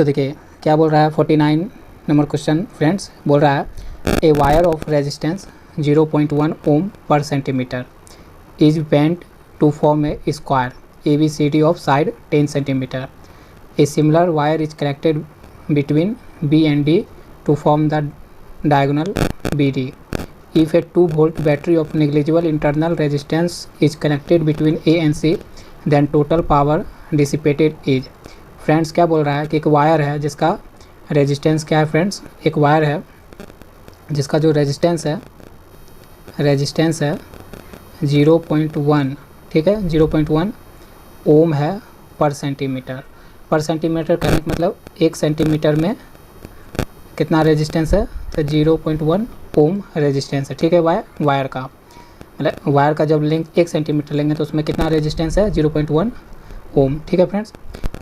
तो देखिए क्या बोल रहा है 49 नंबर क्वेश्चन फ्रेंड्स, बोल रहा है a wire of resistance 0.1 ohm per centimetre is bent to form a square ABCD of side 10 centimeter. A similar wire is connected between B and D to form the diagonal BD. If a 2 volt battery of negligible internal resistance is connected between A and C, then total power dissipated is. Friends क्या बोल रहा है कि एक wire है जिसका resistance क्या है फ्रेंड्स, एक वायर है जिसका जो रेजिस्टेंस है 0.1, ठीक है 0.1 ओम है पर सेंटीमीटर। पर सेंटीमीटर कहने का मतलब 1 सेंटीमीटर में कितना रेजिस्टेंस है, तो 0.1 ओम रेजिस्टेंस है, ठीक है वायर का, मतलब वायर का जब लेंथ 1 सेंटीमीटर लेंगे तो उसमें कितना रेजिस्टेंस है 0.1 ओम, ठीक है फ्रेंड्स।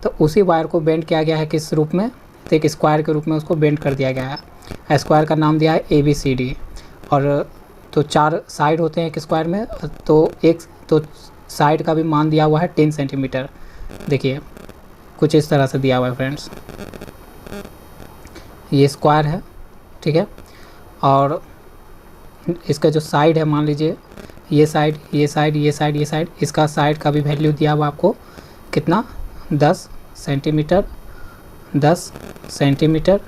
तो उसी वायर को बेंड किया गया है किस रूप में, तो एक स्क्वायर के रूप में उसको बेंड कर दिया गया है। स्क्वायर का नाम दिया है ABCD, और तो 4 साइड होते हैं एक स्क्वायर में, तो साइड का भी मान दिया हुआ है 10 सेंटीमीटर। देखिए कुछ इस तरह से दिया हुआ है फ्रेंड्स, ये स्क्वायर है, ठीक है, और इसका जो साइड है मान लीजिए ये साइड ये साइड ये साइड ये साइड, इसका साइड का भी वैल्यू दिया हुआ आपको कितना 10 सेंटीमीटर, 10 सेंटीमीटर,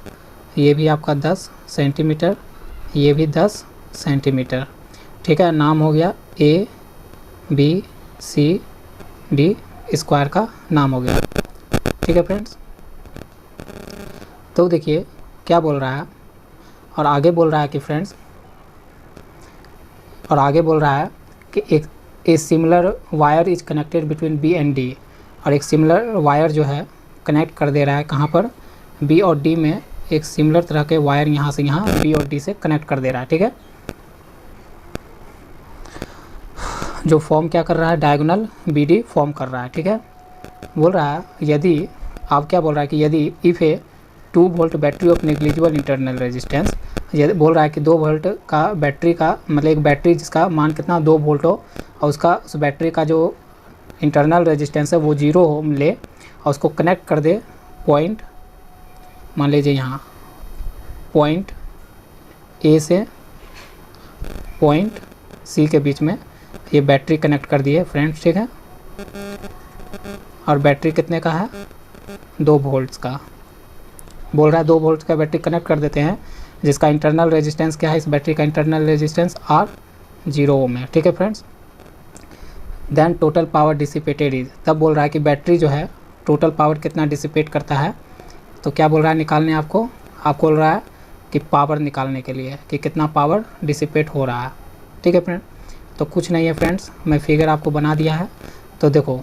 ये भी आपका 10 सेंटीमीटर, ये भी 10 सेंटीमीटर, ठीक है। नाम हो गया ABCD, स्क्वायर का नाम हो गया, ठीक है फ्रेंड्स। तो देखिए क्या बोल रहा है, और आगे बोल रहा है कि फ्रेंड्स, और आगे बोल रहा है कि एक similar wire is connected between B and D, और एक सिमिलर वायर जो है कनेक्ट कर दे रहा है कहाँ पर, B और D में एक सिमिलर तरह के वायर यहाँ से यहाँ B और D से कनेक्ट कर दे रहा है, ठीक है। जो फॉर्म क्या कर रहा है, डायगोनल BD फॉर्म कर रहा है, ठीक है। बोल रहा है यदि, आप क्या बोल रहा है कि यदि if A 2 volt battery of negligible internal resistance, यदि बोल रहा है कि 2 वोल्ट का बैटरी का मतलब एक बैटरी जिसका मान कितना 2 वोल्ट हो, और उसका उस बैटरी का जो इंटरनल रेजिस्टेंस है वो 0 हो ले, और उसको कनेक्ट कर दे पॉइंट, मान लीजिए यहाँ पॉइंट A से पॉइंट C के बीच में ये बैटरी कनेक्ट कर दी है फ्रेंड्स, ठीक है। और बैटरी कितने का है 2 वोल्ट्स का, बोल रहा है 2 वोल्ट का बैटरी कनेक्ट कर देते हैं, जिसका इंटरनल रेजिस्टेंस क्या है, इस बैटरी का इंटरनल रेजिस्टेंस R0 ओम है, ठीक है friends. Then total power dissipated is, तब बोल रहा है कि बैटरी जो है टोटल पावर कितना डिसिपेट करता है, तो क्या बोल रहा है निकालने आपको बोल रहा है कि पावर निकालने के लिए कि कितना पावर डिसिपेट हो रहा है, ठीक है फ्रेंड। तो कुछ नहीं है फ्रेंड्स, मैं फिगर आपको बना दिया है, तो देखो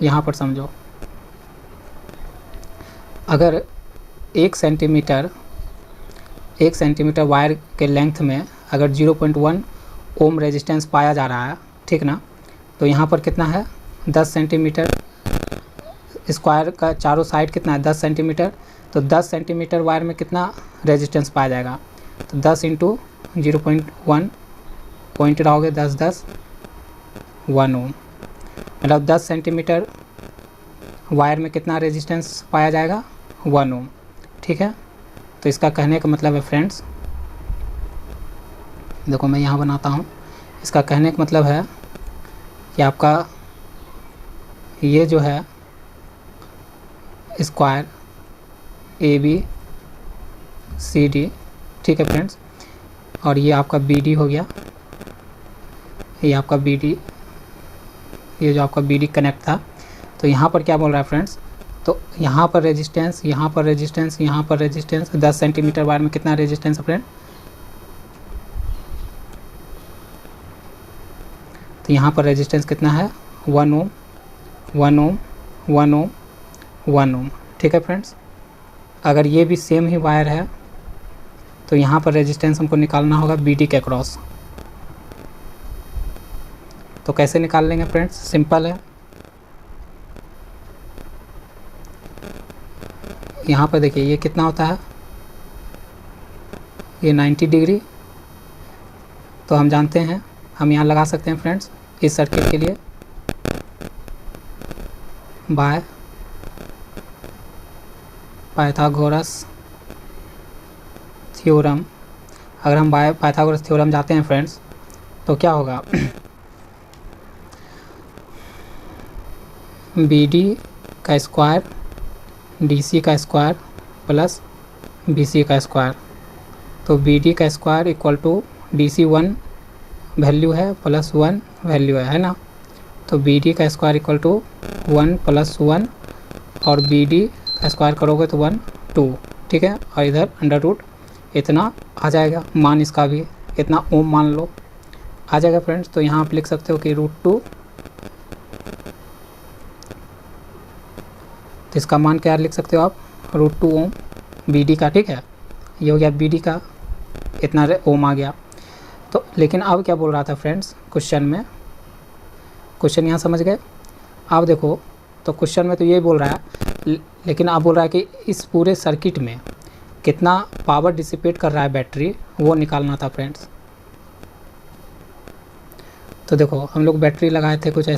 यहाँ पर समझो, अगर 1 सेंटीमीटर वायर के लेंथ में अगर 0.1 ओम रेजिस्टेंस पाया जा रहा है, ठीक ना, तो यहाँ पर कितना है 10 सेंटीमीटर, स्क्वायर का चारों साइड कितना है 10 सेंटीमीटर, तो 10 सेंटीमीटर वायर में कितना रेजिस्टेंस पाया जाएगा, तो 10 इंटू 0.1 पॉइंट रहोगे 10 10 1 ओम, मतलब 10 सेंटीमीटर वायर में कितना रेजिस्टेंस पाया जाएगा 1 ओम, ठीक है। तो इसका कहने का मतलब है फ्रेंड्स, देखो मैं यहाँ बनाता हूँ, इसका कहने का मतलब है कि आपका ये जो है स्क्वायर ABCD, ठीक है फ्रेंड्स, और ये आपका BD हो गया, ये आपका BD, ये जो आपका BD कनेक्ट था। तो यहाँ पर क्या बोल रहा है फ्रेंड्स, तो यहाँ पर रेजिस्टेंस, यहाँ पर रेजिस्टेंस, यहाँ पर रेजिस्टेंस, 10 सेंटीमीटर वायर में कितना रेजिस्टेंस है फ्रेंड, तो यहाँ पर रेजिस्टेंस कितना है 1 ओम 1 ओम 1 ओम 1 ओम, ठीक है फ्रेंड्स। अगर ये भी सेम ही वायर है तो यहाँ पर रेजिस्टेंस हमको निकालना होगा BD के क्रॉस। तो कैसे निकाल लेंगे फ्रेंड्स, सिंपल है, यहाँ पर देखिए ये कितना होता है, ये 90 डिग्री, तो हम जानते हैं, हम यहाँ लगा सकते हैं फ्रेंड्स इस सर्किट के लिए बाय पाइथागोरस थ्योरम, अगर हम बाय पाइथागोरस थ्योरम जाते हैं फ्रेंड्स तो क्या होगा बी डी का स्क्वायर डी सी का स्क्वायर प्लस बी सी का स्क्वायर। तो बी डी का square equal to D C 1 value है प्लस 1 वैल्यू है ना। तो बी डी का स्क्वायर इक्वल टू 1 प्लस 1 और बी डी का स्क्वायर करोगे तो 1 2, ठीक है। और इधर अंडर रूट इतना आ जाएगा, मान इसका भी इतना ओम मान लो आ जाएगा फ्रेंड्स। तो यहाँ आप लिख सकते हो कि √2, तो इसका मान क्या लिख सकते हो आप √2 ओम बी डी का, ठीक है। ये हो गया बी डी का, इतना ओम आ गया। तो लेकिन अब क्या बोल रहा था फ्रेंड्स क्वेश्चन में, क्वेश्चन यहाँ समझ गए। आप देखो तो क्वेश्चन में तो ये बोल रहा है, लेकिन आप बोल रहा है कि इस पूरे सर्किट में कितना पावर डिसिपेट कर रहा है बैटरी, वो निकालना था फ्रेंड्स। तो देखो हम लोग बैटरी लगाए थे कुछ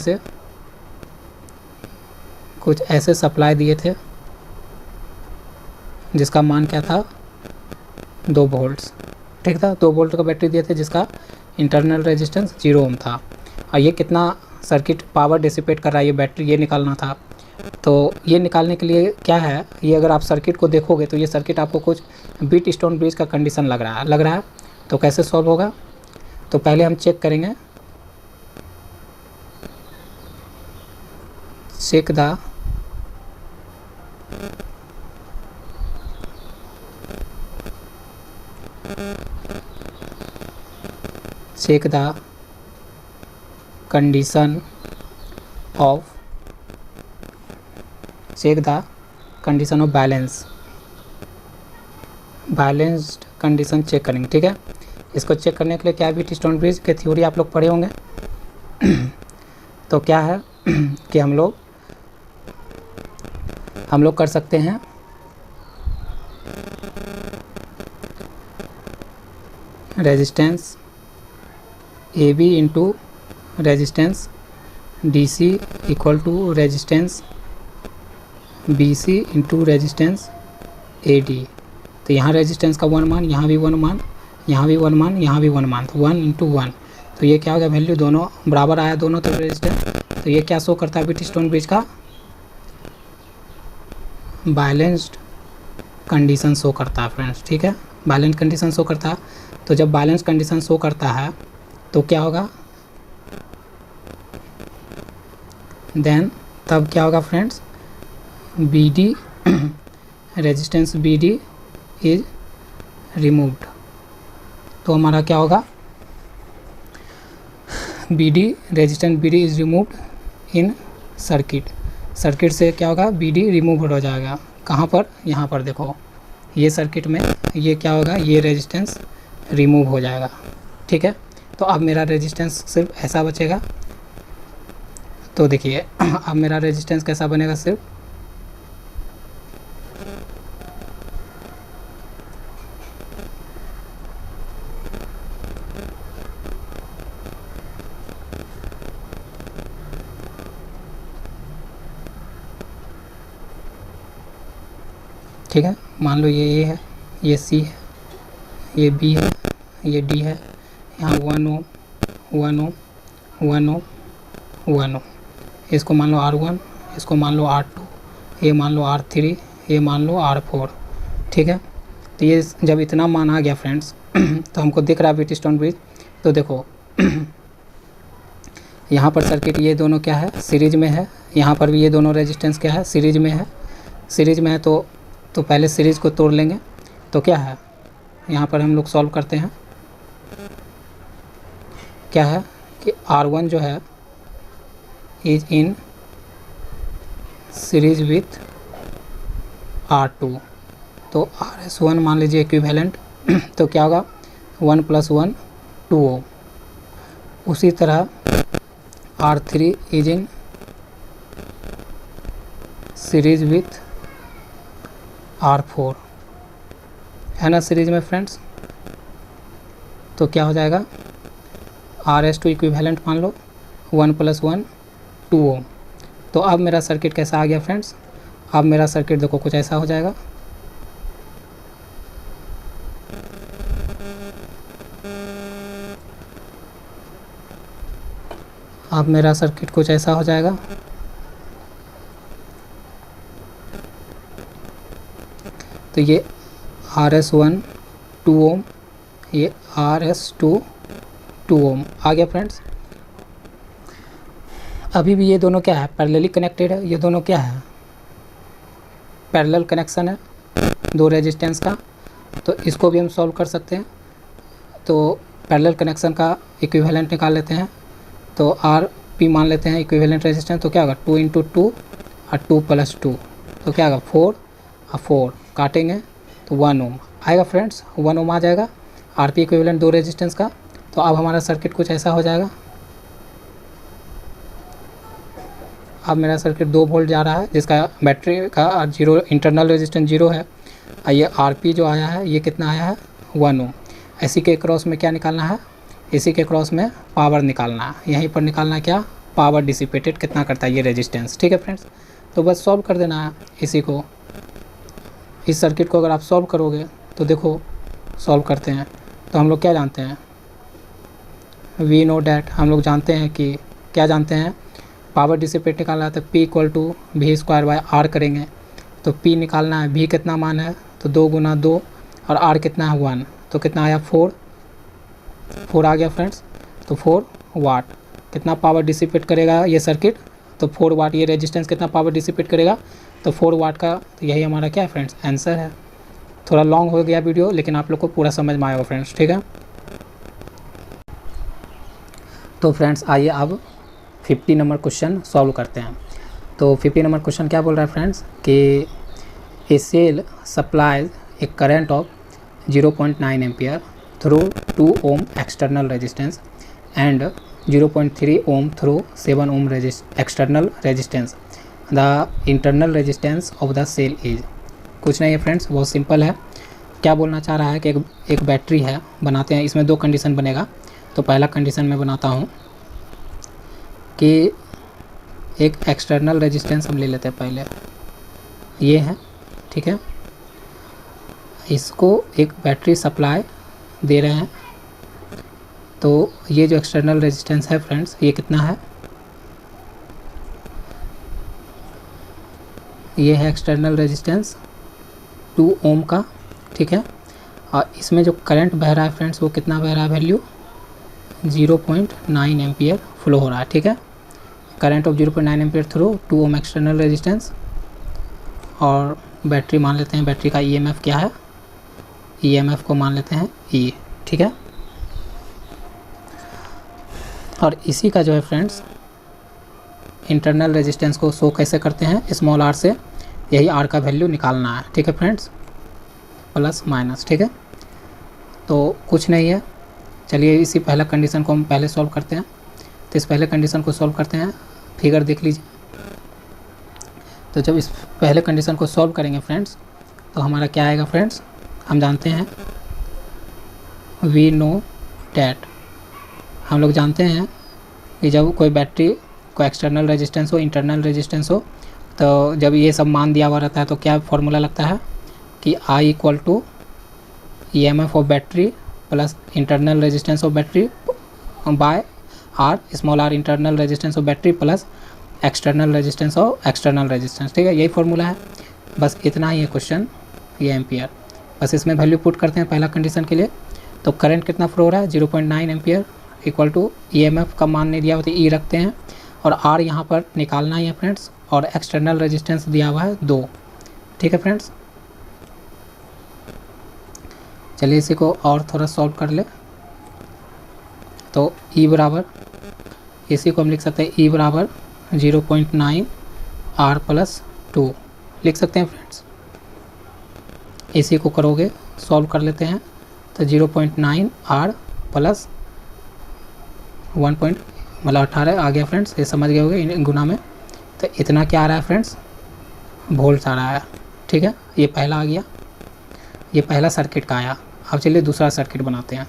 ऐसे सप्लाई दिए थे जिसका मान क्या था 2 वोल्ट्स, ठीक था। 2 वोल्ट का बैटरी दिए थे जिसका इंटरनल रेजिस्टेंस 0 ओम था। और ये कितना सर्किट पावर डिसिपेट कर रहा है ये बैटरी, ये निकालना था। तो ये निकालने के लिए क्या है, ये अगर आप सर्किट को देखोगे तो ये सर्किट आपको कुछ बीट स्टोन ब्रिज का कंडीशन लग रहा है। तो कैसे सॉल्व होगा, तो पहले हम चेक करेंगे, check the condition of balanced condition check करेंगे, ठीक है। इसको चेक करने के लिए क्या बीट स्टोन ब्रिज के थ्योरी आप लोग पढ़े होंगे। तो क्या है कि हम लोग कर सकते हैं resistance A B into resistance D C equal to resistance B C into resistance A D. तो यहाँ रेजिस्टेंस का 1 मान, यहाँ भी 1 मान, यहाँ भी 1 मान, यहाँ भी 1 मान, तो 1 इंटू 1। तो ये क्या हो गया, वैल्यू दोनों बराबर आया दोनों तरफ रेजिस्टेंस। तो ये क्या शो करता है बीट स्टोन ब्रिज का बैलेंस्ड कंडीशन शो करता है फ्रेंड्स, ठीक है। बैलेंस कंडीशन शो करता है। तो जब बैलेंस कंडीशन शो करता है तो क्या होगा, देन तब क्या होगा friends, B D resistance B D is removed. तो हमारा क्या होगा, B D resistance B D is removed in circuit से क्या होगा, बी डी रिमूव हो जाएगा। कहाँ पर, यहाँ पर देखो ये सर्किट में ये क्या होगा, ये रेजिस्टेंस रिमूव हो जाएगा, ठीक है। तो अब मेरा रेजिस्टेंस सिर्फ ऐसा बचेगा। तो देखिए अब मेरा रेजिस्टेंस कैसा बनेगा, सिर्फ ठीक है। मान लो ये ए है, ये सी है, ये बी है, ये डी है, यहाँ 1 ओम 1 ओम 1 ओम 1 ओम, इसको मान लो R1, इसको मान लो R2, ये मान लो R3, ये मान लो R4, ठीक है। तो ये जब इतना मान आ गया फ्रेंड्स तो हमको दिख रहा है बीट स्टोन ब्रिज। तो देखो यहाँ पर सर्किट ये दोनों क्या है, सीरीज में है। यहाँ पर भी ये दोनों रेजिस्टेंस क्या है, सीरीज में है। सीरीज में है तो पहले सीरीज को तोड़ लेंगे। तो क्या है, यहाँ पर हम लोग सॉल्व करते हैं, क्या है कि R1 जो है is in series with R2। तो RS1 मान लीजिए इक्विवेलेंट तो क्या होगा 1 + 1 2 ओम। उसी तरह R3 is in series with R4 है ना, सीरीज में फ्रेंड्स। तो क्या हो जाएगा, RS2 इक्विवेलेंट मान लो 1 + 1 2 ओम। तो अब मेरा सर्किट कैसा आ गया फ्रेंड्स, अब मेरा सर्किट देखो कुछ ऐसा हो जाएगा, अब मेरा सर्किट कुछ ऐसा हो जाएगा। तो ये RS1 2 ओम, ये RS2 2 ओम आ गया फ्रेंड्स। अभी भी ये दोनों क्या है, पैरेलली कनेक्टेड है। ये दोनों क्या है, पैरेलल कनेक्शन है दो रेजिस्टेंस का। तो इसको भी हम सॉल्व कर सकते हैं। तो पैरेलल कनेक्शन का इक्विवेलेंट निकाल लेते हैं। तो आर पी मान लेते हैं इक्विवेलेंट रेजिस्टेंस। तो क्या होगा 2 × 2 और 2 + 2, तो क्या होगा 4 और 4 काटेंगे तो 1 ओम आएगा फ्रेंड्स। 1 ओम आ जाएगा आर पी इक्विवेलेंट दो रेजिस्टेंस का। तो अब हमारा सर्किट कुछ ऐसा हो जाएगा। अब मेरा सर्किट 2 वोल्ट जा रहा है, जिसका बैटरी का जीरो इंटरनल रेजिस्टेंस 0 है। ये आर पी जो आया है ये कितना आया है 1 ओम। इसी के क्रॉस में क्या निकालना है, इसी के क्रॉस में पावर निकालना है। यहीं पर निकालना है क्या, पावर डिसिपेटेड कितना करता है ये रेजिस्टेंस। ठीक है फ्रेंड्स, तो बस सॉल्व कर देना है इसी को। इस सर्किट को अगर आप सॉल्व करोगे तो देखो सॉल्व करते हैं तो हम लोग क्या जानते हैं, वी नो डैट, हम लोग जानते हैं कि क्या जानते हैं, पावर डिसिपेट निकालना है तो P = V² करेंगे। तो P निकालना है, V कितना मान है तो 2 × 2 और R कितना है 1, तो कितना आया 4 आ गया फ्रेंड्स। तो 4 वाट कितना पावर डिसिपेट करेगा ये सर्किट, तो 4 वाट। ये रेजिस्टेंस कितना पावर डिसिपेट करेगा, तो 4 वाट का। तो यही हमारा क्या है फ्रेंड्स आंसर है। थोड़ा लॉन्ग हो गया वीडियो, लेकिन आप लोग को पूरा समझ में आएगा फ्रेंड्स। ठीक है, तो फ्रेंड्स आइए अब 50 नंबर क्वेश्चन सॉल्व करते हैं। तो 50 नंबर क्वेश्चन क्या बोल रहा है फ्रेंड्स कि a cell supplies a current of 0.9 ampere through 2 ohm external resistance and 0.3 ohm through 7 ohm external resistance. The internal resistance of the cell is, कुछ नहीं है फ्रेंड्स, बहुत सिंपल है। क्या बोलना चाह रहा है कि एक बैटरी है, बनाते हैं। इसमें 2 कंडीशन बनेगा। तो पहला कंडीशन मैं बनाता हूँ कि एक एक्सटर्नल रेजिस्टेंस हम ले लेते हैं पहले, ये है। ठीक है, इसको एक बैटरी सप्लाई दे रहे हैं। तो ये जो एक्सटर्नल रेजिस्टेंस है फ्रेंड्स ये कितना है, ये है एक्सटर्नल रेजिस्टेंस 2 ओम का। ठीक है, और इसमें जो करंट बह रहा है फ्रेंड्स वो कितना बह रहा है, वैल्यू 0.9 एम्पियर फ्लो हो रहा है। ठीक है, current of 0.9 ampere through 2 ohm external resistance. और बैटरी मान लेते हैं, बैटरी का ईएमएफ क्या है, ईएमएफ को मान लेते हैं E। ठीक है, और इसी का जो है फ्रेंड्स इंटरनल रेजिस्टेंस को शो कैसे करते हैं, स्मॉल r से। यही r का वैल्यू निकालना है। ठीक है फ्रेंड्स, प्लस माइनस। ठीक है, तो कुछ नहीं है। चलिए इसी पहला कंडीशन को हम पहले सॉल्व करते हैं। तो इस पहले कंडीशन को सॉल्व करते हैं, फिगर देख लीजिए। तो जब इस पहले कंडीशन को सॉल्व करेंगे फ्रेंड्स तो हमारा क्या आएगा फ्रेंड्स, हम जानते हैं वी नो डैट, हम लोग जानते हैं कि जब कोई बैटरी को एक्सटर्नल रेजिस्टेंस हो, इंटरनल रेजिस्टेंस हो, तो जब ये सब मान दिया हुआ रहता है तो क्या फॉर्मूला लगता है कि I = EMF of battery plus internal resistance of battery by R, small r internal resistance of battery plus external resistance of external resistance. ठीक है, यही फॉर्मूला है, बस इतना ही है क्वेश्चन। ये एम्पियर, बस इसमें वैल्यू पुट करते हैं पहला कंडीशन के लिए। तो करंट कितना फ्लो हो रहा है 0.9 एम्पियर इक्वल टू EMF का मान नहीं दिया हुआ तो E रखते हैं, और R यहाँ पर निकालना ही है फ्रेंड्स, और एक्सटर्नल रेजिस्टेंस दिया हुआ है 2। ठीक है फ्रेंड्स, चलिए इसी को और थोड़ा सॉल्व कर ले। तो E बराबर, इसी को हम लिख सकते हैं E बराबर 0.9 R + 2 लिख सकते हैं फ्रेंड्स। इसी को करोगे सॉल्व कर लेते हैं तो 0.9 R + 1.18 आ गया फ्रेंड्स, ये समझ गए होंगे गुना में। तो इतना क्या आ रहा है फ्रेंड्स, वोल्ट आ रहा है। ठीक है, ये पहला आ गया, ये पहला सर्किट का आया। अब चलिए दूसरा सर्किट बनाते हैं।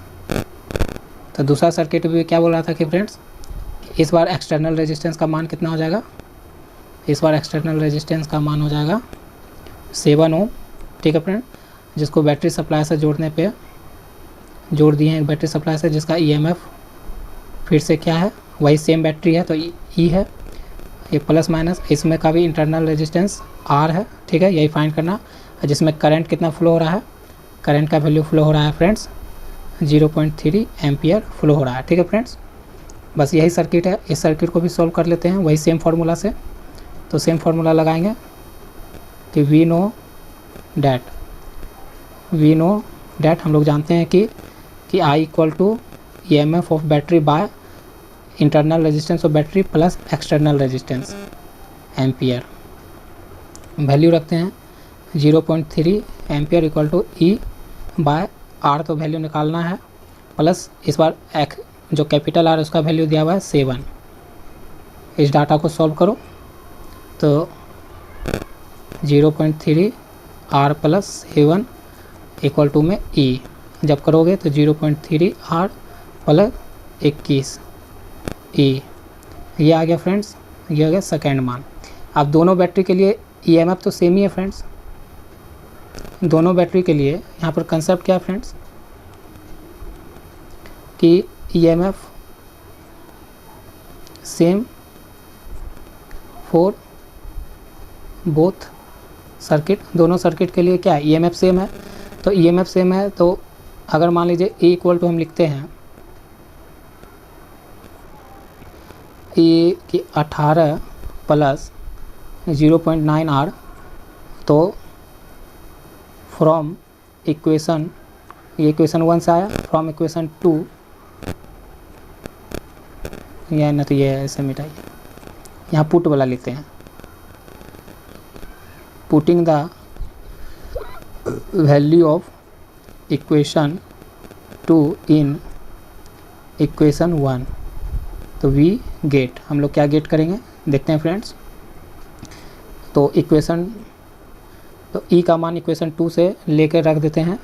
तो दूसरा सर्किट भी क्या बोल रहा था कि फ्रेंड्स इस बार एक्सटर्नल रेजिस्टेंस का मान कितना हो जाएगा, इस बार एक्सटर्नल रेजिस्टेंस का मान हो जाएगा 7 ओम। ठीक है फ्रेंड, जिसको बैटरी सप्लाई से जोड़ने पे जोड़ दिए हैं एक बैटरी सप्लाई से, जिसका EMF फिर से क्या है वही सेम बैटरी है तो ई है, ये प्लस माइनस, इसमें का भी इंटरनल रेजिस्टेंस आर है, ठीक है, यही फाइंड करना। जिसमें करंट कितना फ्लो हो रहा है, करंट का वैल्यू फ्लो हो रहा है फ्रेंड्स 0.3 एम्पियर फ्लो हो रहा है, ठीक है फ्रेंड्स। बस यही सर्किट है, इस सर्किट को भी सॉल्व कर लेते हैं वही सेम फार्मूला से। तो सेम फार्मूला लगाएंगे कि वी नो डैट हम लोग जानते हैं कि I equal to E M F of battery by internal resistance of battery plus external resistance ampere. Value रखते हैं 0.3 ampere equal to E by R, तो वैल्यू निकालना है, प्लस इस बार जो कैपिटल आर उसका वैल्यू दिया हुआ है 7। इस डाटा को सॉल्व करो तो 0.3 आर प्लस 7 इक्वल टू में ई, जब करोगे तो 0.3 आर प्लस 21 ई, ये आ गया फ्रेंड्स, ये आ गया सेकेंड मान। अब दोनों बैटरी के लिए ईएमएफ तो सेम ही है फ्रेंड्स, दोनों बैटरी के लिए यहाँ पर कंसेप्ट क्या है फ्रेंड्स कि EMF same for both circuit, दोनों सर्किट के लिए क्या है ईएमएफ सेम है। तो ईएमएफ सेम है तो अगर मान लीजिए E इक्वल टू हम लिखते हैं E की 18 प्लस 0.9 आर, तो फ्रॉम इक्वेशन, ये इक्वेशन 1 से आया, फ्रॉम इक्वेशन 2, या ना तो ये ऐसे मिटाइए, यहाँ पुट वाला लिखते हैं, putting the value of equation 2 in equation 1, तो वी गेट, हम लोग क्या गेट करेंगे देखते हैं फ्रेंड्स। तो इक्वेशन, तो ई का मान इक्वेशन 2 से लेकर रख देते हैं।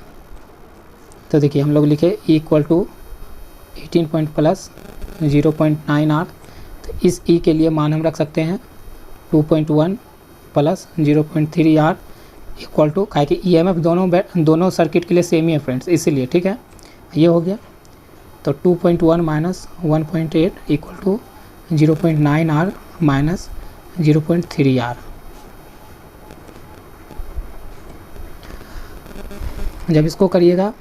तो देखिए हम लोग लिखे E equal to 18 point plus 0.9 R, तो इस ई के लिए मान हम रख सकते हैं 2.1 प्लस 0.3 आर इक्वल टू, क्या कि ई एम एफ दोनों सर्किट के लिए सेम ही है फ्रेंड्स, इसीलिए, ठीक है, ये हो गया। तो 2.1 minus 1.8 equal to 0.9 R minus 0.3 R. जब इसको करिएगा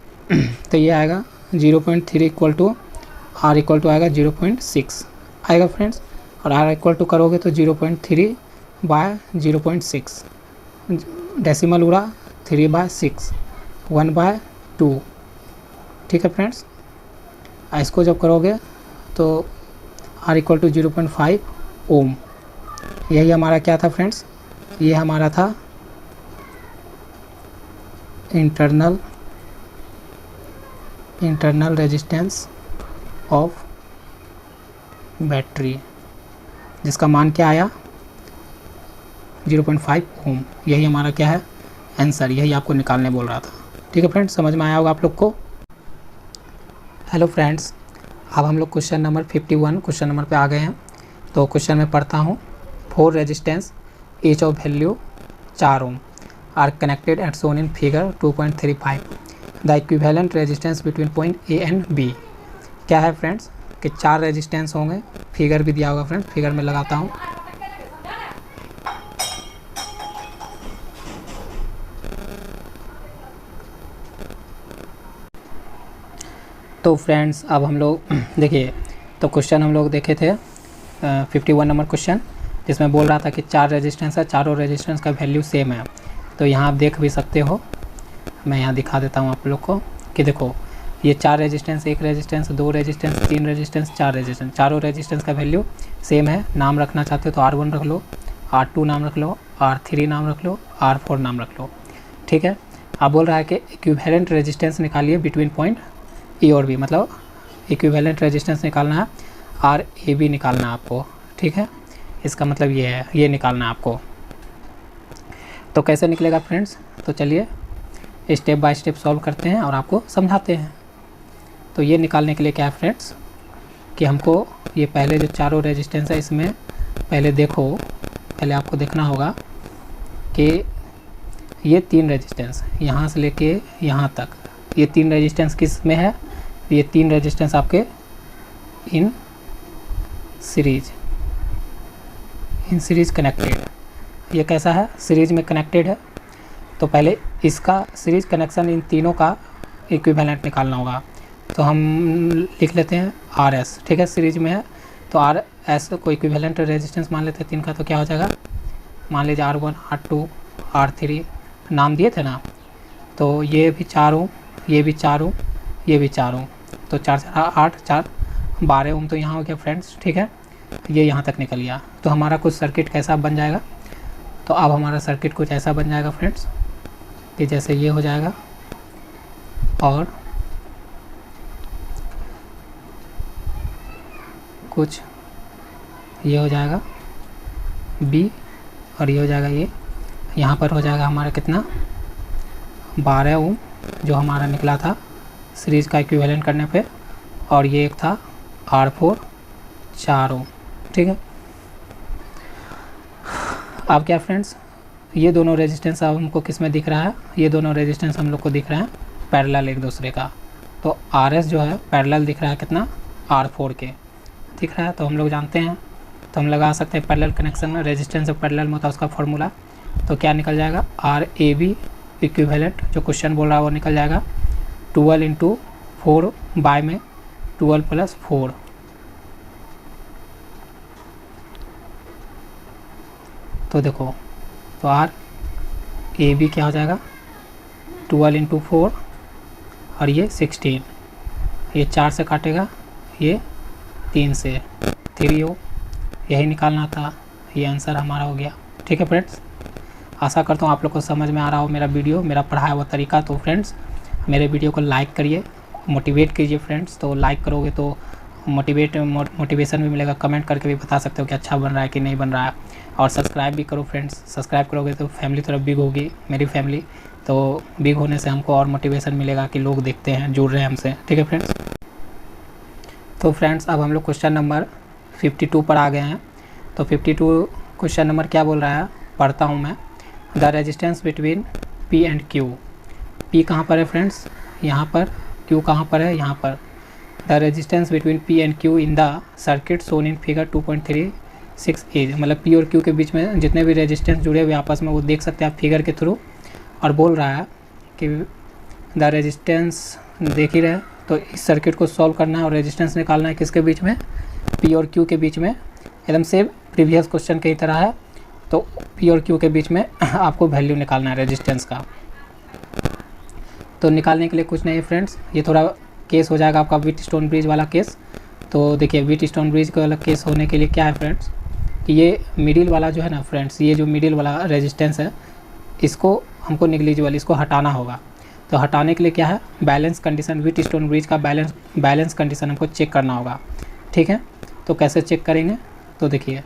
तो ये आएगा 0.3 equal to R equal to आएगा 0.6 आएगा फ्रेंड्स, और आर इक्वल टू करोगे तो 0.3 बाय 0.6, डेसिमल उड़ा 3/6, 1/2, ठीक है फ्रेंड्स। इसको जब करोगे तो आर इक्वल टू 0.5 ओम, यही हमारा क्या था फ्रेंड्स, ये हमारा था इंटरनल रेजिस्टेंस ऑफ बैटरी, जिसका मान क्या आया 0.5 ओम, यही हमारा क्या है आंसर, यही आपको निकालने बोल रहा था, ठीक है फ्रेंड्स, समझ में आया होगा आप लोग को। हेलो फ्रेंड्स, अब हम लोग क्वेश्चन नंबर 51 क्वेश्चन नंबर पे आ गए हैं। तो क्वेश्चन में पढ़ता हूँ, 4 resistance each of value 4 ohm are connected at shown in figure 2.35, the equivalent resistance between point A and B. क्या है फ्रेंड्स कि 4 रेजिस्टेंस होंगे, फिगर भी दिया होगा फ्रेंड्स, फिगर में लगाता हूँ। तो फ्रेंड्स अब हम लोग देखिए, तो क्वेश्चन हम लोग देखे थे 51 नंबर क्वेश्चन, जिसमें बोल रहा था कि 4 रेजिस्टेंस है, चारों रेजिस्टेंस का वैल्यू सेम है। तो यहाँ आप देख भी सकते हो, मैं यहाँ दिखा देता हूँ आप लोग को कि देखो ये 4 resistance, 1 resistance, 2 resistance, 3 resistance, 4 resistance, चारों रेजिस्टेंस का वैल्यू सेम है। नाम रखना चाहते हो तो R1 रख लो, R2 नाम रख लो, R3 नाम रख लो, R4 नाम रख लो, ठीक है। अब बोल रहा है कि इक्विवेलेंट रेजिस्टेंस निकालिए बिटवीन पॉइंट ए और बी, मतलब इक्विवेलेंट रेजिस्टेंस निकालना है, आर ए बी निकालना है आपको, ठीक है। इसका मतलब ये है, ये निकालना है आपको। तो कैसे निकलेगा फ्रेंड्स, तो चलिए स्टेप बाय स्टेप सॉल्व करते हैं और आपको समझाते हैं। तो ये निकालने के लिए क्या है फ्रेंड्स कि हमको ये पहले जो चारों रेजिस्टेंस है इसमें पहले देखो, पहले आपको देखना होगा कि ये 3 रेजिस्टेंस यहाँ से लेके यहाँ तक, ये 3 रेजिस्टेंस किस में है, ये 3 रेजिस्टेंस आपके in series, in series connected. ये कैसा है, सीरीज में कनेक्टेड है। तो पहले इसका सीरीज कनेक्शन इन तीनों का इक्विवेलेंट निकालना होगा। तो हम लिख लेते हैं आर एस, ठीक है, सीरीज में है तो आर एस को इक्विवेलेंट रेजिस्टेंस मान लेते हैं तीन का। तो क्या हो जाएगा, मान लीजिए R1 R2 R3 नाम दिए थे ना, तो ये भी 4 ओम, ये भी 4 ओम, ये भी 4 ओम, तो 4 4 8 4 12 ओम तो यहाँ हो गया फ्रेंड्स, ठीक है। ये यहाँ तक निकल गया। तो हमारा कुछ सर्किट कैसा बन जाएगा, तो अब हमारा सर्किट कुछ ऐसा बन जाएगा फ्रेंड्स कि जैसे ये हो जाएगा और कुछ ये हो जाएगा B और ये हो जाएगा ये, यहाँ पर हो जाएगा हमारा कितना 12 ओम जो हमारा निकला था सीरीज का इक्विवेलेंट करने पे, और ये एक था R4 4 ओम, ठीक है। अब क्या फ्रेंड्स, ये दोनों रेजिस्टेंस अब हमको किस में दिख रहा है, ये दोनों रेजिस्टेंस हम लोग को दिख रहे हैं पैरेलल एक दूसरे का। तो RS जो है पैरेलल दिख रहा है कितना R4 के दिख रहा है। तो हम लोग जानते हैं, तो हम लगा सकते हैं पैरेलल कनेक्शन में रेजिस्टेंस से पैरेलल में होता है उसका फॉर्मूला। तो क्या निकल जाएगा, RAB इक्विवेलेंट जो क्वेश्चन बोल रहा है वो निकल जाएगा 12 × 4 बाय में 12 + 4। तो देखो, तो RAB क्या हो जाएगा 12 × 4 और ये 16, ये 4 से काटेगा, ये 3 से 3 ओम, यही निकालना था। ये आंसर हमारा हो गया, ठीक है फ्रेंड्स। आशा करता हूँ आप लोग को समझ में आ रहा हो मेरा वीडियो, मेरा पढ़ाया हुआ तरीका। तो फ्रेंड्स मेरे वीडियो को लाइक करिए, मोटिवेट कीजिए फ्रेंड्स। तो लाइक करोगे तो मोटिवेशन भी मिलेगा, कमेंट करके भी बता सकते हो कि अच्छा बन रहा है कि नहीं बन रहा है। और सब्सक्राइब भी करो फ्रेंड्स, सब्सक्राइब करोगे तो फैमिली थोड़ा बिग होगी, मेरी फैमिली। तो बिग होने से हमको और मोटिवेशन मिलेगा कि लोग देखते हैं, जुड़ रहे हैं हमसे, ठीक है फ्रेंड्स। तो फ्रेंड्स अब हम लोग क्वेश्चन नंबर 52 पर आ गए हैं। तो 52 क्वेश्चन नंबर क्या बोल रहा है, पढ़ता हूँ मैं। The resistance between P and Q, P कहाँ पर है फ्रेंड्स, यहाँ पर, Q कहाँ पर है, यहाँ पर। The resistance between P and Q in the circuit shown in figure 2.36 is, मतलब P और Q के बीच में जितने भी रेजिस्टेंस जुड़े हुए आपस में वो देख सकते हैं आप फिगर के थ्रू। और बोल रहा है कि द रेजिस्टेंस देख ही रहे, तो इस सर्किट को सॉल्व करना है और रेजिस्टेंस निकालना है किसके बीच में, P और Q के बीच में। एकदम सेम प्रीवियस क्वेश्चन की तरह है। तो P और Q के बीच में आपको वैल्यू निकालना है रेजिस्टेंस का। तो निकालने के लिए कुछ नहीं है फ्रेंड्स, ये थोड़ा केस हो जाएगा आपका व्हीटस्टोन ब्रिज वाला केस। तो देखिए व्हीटस्टोन ब्रिज का वाला केस होने के लिए क्या है फ्रेंड्स कि ये मिडिल वाला जो है ना फ्रेंड्स, ये जो मिडिल वाला रेजिस्टेंस है इसको हमको नेग्लिजिबल, इसको हटाना होगा। तो हटाने के लिए क्या है, बैलेंस कंडीशन, व्हीटस्टोन ब्रिज का बैलेंस कंडीशन हमको चेक करना होगा, ठीक है। तो कैसे चेक करेंगे, तो देखिए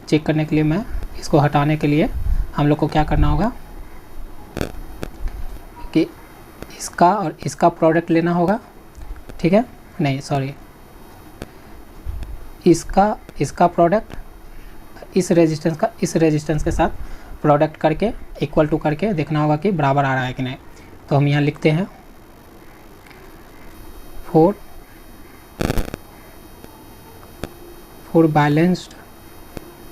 चेक करने के लिए मैं इसको हटाने के लिए हम लोग को क्या करना होगा कि इसका और इसका प्रोडक्ट लेना होगा, ठीक है, नहीं सॉरी, इसका प्रोडक्ट इस रेजिस्टेंस के साथ प्रोडक्ट करके इक्वल टू करके देखना होगा कि बराबर आ रहा है कि नहीं। तो हम यहाँ लिखते हैं 4 बैलेंस्ड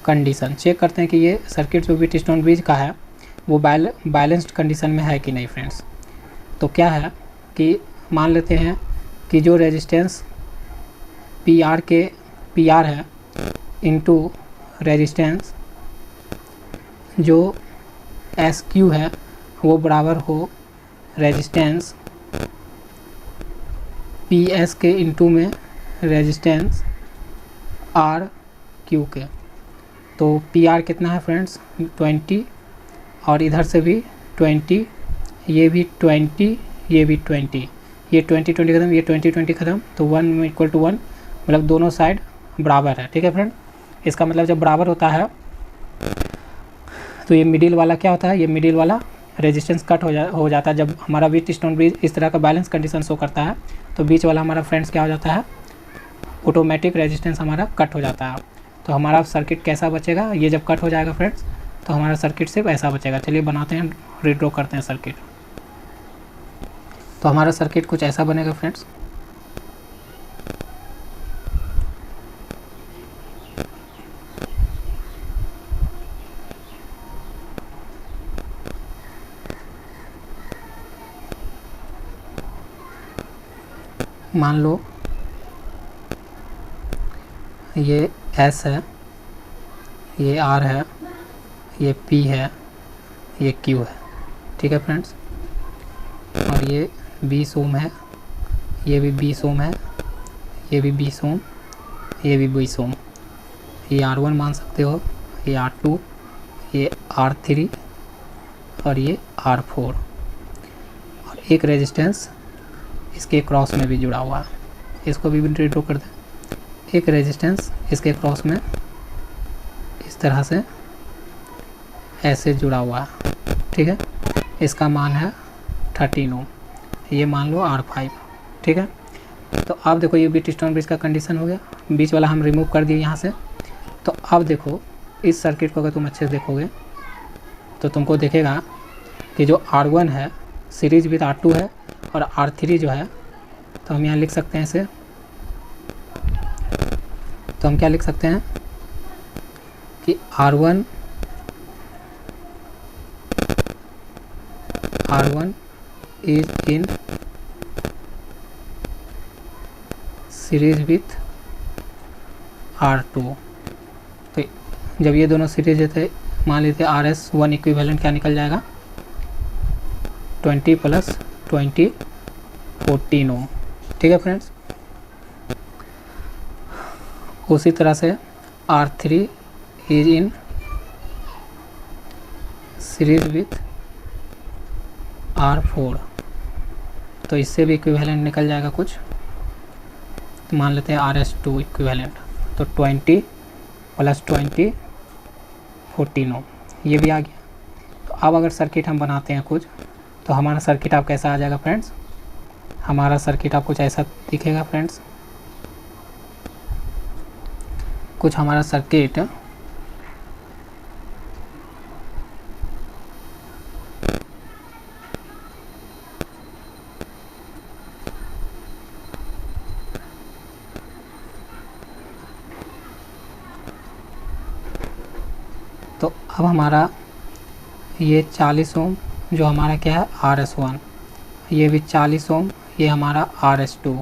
कंडीशन, चेक करते हैं कि ये सर्किट जो व्हीटस्टोन ब्रिज का है वो बैलेंस्ड कंडीशन में है कि नहीं फ्रेंड्स। तो क्या है कि मान लेते हैं कि जो रेजिस्टेंस PR है इनटू रेजिस्टेंस जो SQ है वो बराबर हो रेजिस्टेंस PS के इनटू में रेजिस्टेंस RQ के। तो PR कितना है फ्रेंड्स 20, और इधर से भी 20, ये भी 20, ये भी 20, ये 20 खत्म, ये 20 खत्म, तो 1 = 1, मतलब दोनों साइड बराबर है, ठीक है फ्रेंड। इसका मतलब जब बराबर होता है तो ये मिडिल वाला क्या होता है, ये मिडिल वाला रेजिस्टेंस कट हो जाता है। जब हमारा व्हीटस्टोन ब्रिज इस तरह का बैलेंस कंडीशन शो करता है तो बीच वाला हमारा फ्रेंड्स क्या हो जाता है, ऑटोमेटिक रेजिस्टेंस हमारा कट हो जाता है। तो हमारा सर्किट कैसा बचेगा, ये जब कट हो जाएगा फ्रेंड्स तो हमारा सर्किट सिर्फ ऐसा बचेगा। चलिए बनाते हैं, रीड्रॉ करते हैं सर्किट। तो हमारा सर्किट कुछ ऐसा बनेगा फ्रेंड्स। मान लो ये S है, ये R है, ये P है, ये Q है, ठीक है फ्रेंड्स। और ये 20 ओम है, ये भी 20 ओम है, ये भी 20 ओम, ये भी 20 ओम। ये R1 मान सकते हो, ये R2, ये R3 और ये R4। और एक रेजिस्टेंस इसके क्रॉस में भी जुड़ा हुआ है, इसको भी ड्रॉ कर दें। एक रेजिस्टेंस इसके क्रॉस में इस तरह से ऐसे जुड़ा हुआ है, ठीक है। इसका मान है 13 ओम, ये मान लो R5, ठीक है। तो अब देखो ये व्हीटस्टोन ब्रिज का कंडीशन हो गया, बीच वाला हम रिमूव कर दिए यहाँ से। तो अब देखो इस सर्किट को अगर तुम अच्छे से देखोगे तो तुमको देखेगा कि जो R1 है सीरीज विद R2 है, और R3 जो है, तो हम यहाँ लिख सकते हैं इसे, तो हम क्या लिख सकते हैं कि R1 is in series with R2। तो जब ये दोनों सीरीज थे, मान लीजिए RS1 इक्विवेलेंट क्या निकल जाएगा, 20 + 20 14 ओम, ठीक है फ्रेंड्स। उसी तरह से R3 is in series with R4, तो इससे भी इक्विवेलेंट निकल जाएगा कुछ, तो मान लेते हैं RS2 इक्विवेलेंट, तो 20 + 20 14 ओम, ये भी आ गया। तो अब अगर सर्किट हम बनाते हैं कुछ, तो हमारा सर्किट आप कैसा आ जाएगा फ्रेंड्स, हमारा सर्किट आप कुछ ऐसा दिखेगा फ्रेंड्स। कुछ हमारा सर्किट तो अब हमारा ये 40 ओम जो हमारा क्या है RS1, ये भी 40 ओम, ये हमारा RS2,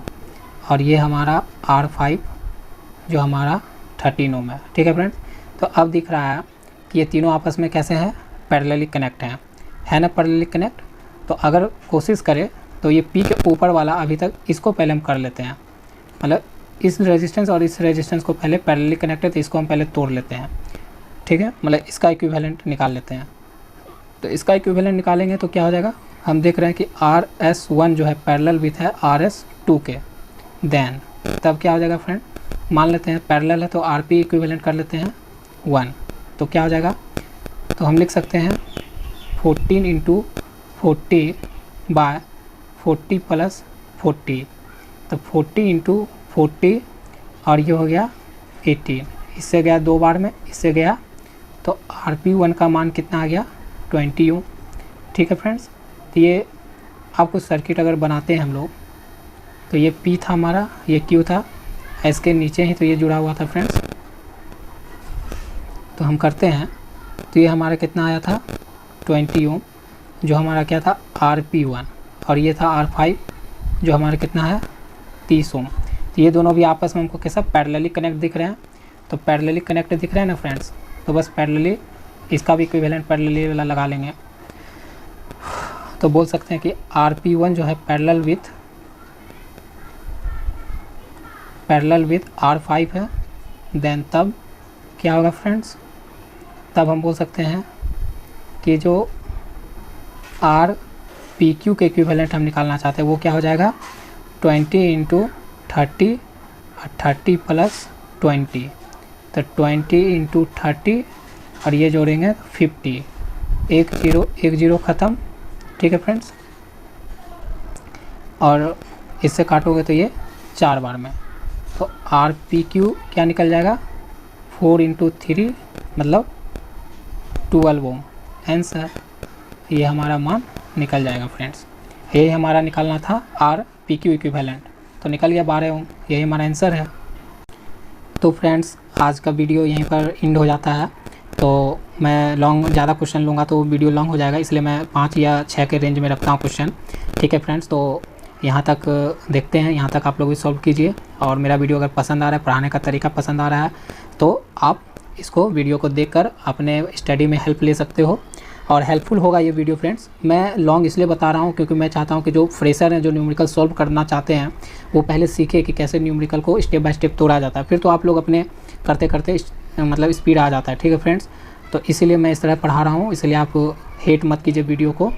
और ये हमारा R5 जो हमारा 13 ओम है, ठीक है फ्रेंड्स। तो अब दिख रहा है कि ये तीनों आपस में कैसे हैं, पैरेलली कनेक्ट हैं, है ना, पैरेलली कनेक्ट। तो अगर कोशिश करें तो ये P के ऊपर वाला अभी तक इसको पहले हम कर लेते हैं, मतलब इस रेजिस्टेंस और इस रेजिस्टेंस को पहले पैरेलली कनेक्ट है, तो इसको हम पहले तोड़ लेते हैं, ठीक है, मतलब इसका इक्विवेलेंट निकाल लेते हैं। तो इसका इक्विवेलेंट निकालेंगे तो क्या हो जाएगा, हम देख रहे हैं कि RS1 जो है पैरेलल विथ है RS2 के, देन तब क्या हो जाएगा फ्रेंड, मान लेते हैं पैरेलल है तो RP इक्विवेलेंट कर लेते हैं 1, तो क्या हो जाएगा, तो हम लिख सकते हैं 14 × 40 / 40 + 40, तो 40 × 40 और ये हो गया 18, इससे गया 2 बार में, इससे गया, तो RP1 का मान कितना आ गया 20 ओम, ठीक है फ्रेंड्स। तो ये आपको सर्किट अगर बनाते हैं हम लोग, तो ये P था हमारा, ये Q था, इसके नीचे ही तो ये जुड़ा हुआ था फ्रेंड्स। तो हम करते हैं, तो ये हमारा कितना आया था 20 ओम, जो हमारा क्या था RP1, और ये था R5 जो हमारा कितना है 30 ओम। तो ये दोनों भी आपस में हमको कैसा पैरेलली कनेक्ट दिख रहे हैं, तो पैरेलली कनेक्ट दिख रहे हैं ना फ्रेंड्स, तो बस पैरेलली इसका भी इक्विवेलेंट पैरेलली वाला लगा लेंगे। तो बोल सकते हैं कि RP1 जो है पैरेलल विथ R5 है, देन तब क्या होगा फ्रेंड्स, तब हम बोल सकते हैं कि जो RPQ के इक्विवेलेंट हम निकालना चाहते हैं वो क्या हो जाएगा 20 × 30 और 30 + 20, तो 20 × 30 और ये जोड़ेंगे 50, 1 0 ख़त्म, ठीक है फ्रेंड्स। और इससे काटोगे तो ये 4 बार में, तो RPQ क्या निकल जाएगा 4 × 3 मतलब 12 ओम, आंसर ये हमारा मान निकल जाएगा फ्रेंड्स। यही हमारा निकालना था RPQ इक्विवेलेंट, तो निकल गया 12 ओम, यही हमारा आंसर है। तो फ्रेंड्स आज का वीडियो यहीं पर एंड हो जाता है। तो मैं ज़्यादा क्वेश्चन लूँगा तो वीडियो लॉन्ग हो जाएगा, इसलिए मैं 5 या 6 के रेंज में रखता हूँ क्वेश्चन, ठीक है फ्रेंड्स। तो यहाँ तक देखते हैं, यहाँ तक आप लोग भी सॉल्व कीजिए। और मेरा वीडियो अगर पसंद आ रहा है, पढ़ाने का तरीका पसंद आ रहा है, तो आप इसको वीडियो को देखकर अपने स्टडी में हेल्प ले सकते हो और हेल्पफुल होगा ये वीडियो फ्रेंड्स। मैं लॉन्ग इसलिए बता रहा हूँ क्योंकि मैं चाहता हूँ कि जो फ्रेशर हैं, जो न्यूमेरिकल सॉल्व करना चाहते हैं, वो पहले सीखे कि कैसे न्यूमेरिकल को स्टेप बाय स्टेप तोड़ा जाता है। फिर तो आप लोग अपने करते करते मतलब स्पीड आ जाता है। ठीक है फ्रेंड्स, तो इसीलिए मैं इस तरह पढ़ा रहा हूँ, इसलिए आप हेट मत कीजिए वीडियो को।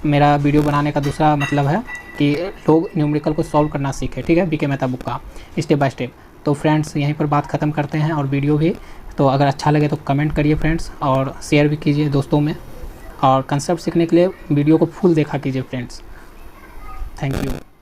मेरा वीडियो बनाने का दूसरा मतलब है कि लोग न्यूमेरिकल को सॉल्व करना सीखें। ठीक है, बीके मेहता बुक का स्टेप बाय स्टेप। तो फ्रेंड्स यहीं पर बात ख़त्म करते हैं और वीडियो भी। तो अगर अच्छा लगे तो कमेंट करिए फ्रेंड्स, और शेयर भी कीजिए दोस्तों में, और कंसेप्ट सीखने के लिए वीडियो को फुल देखा कीजिए फ्रेंड्स। Thank you.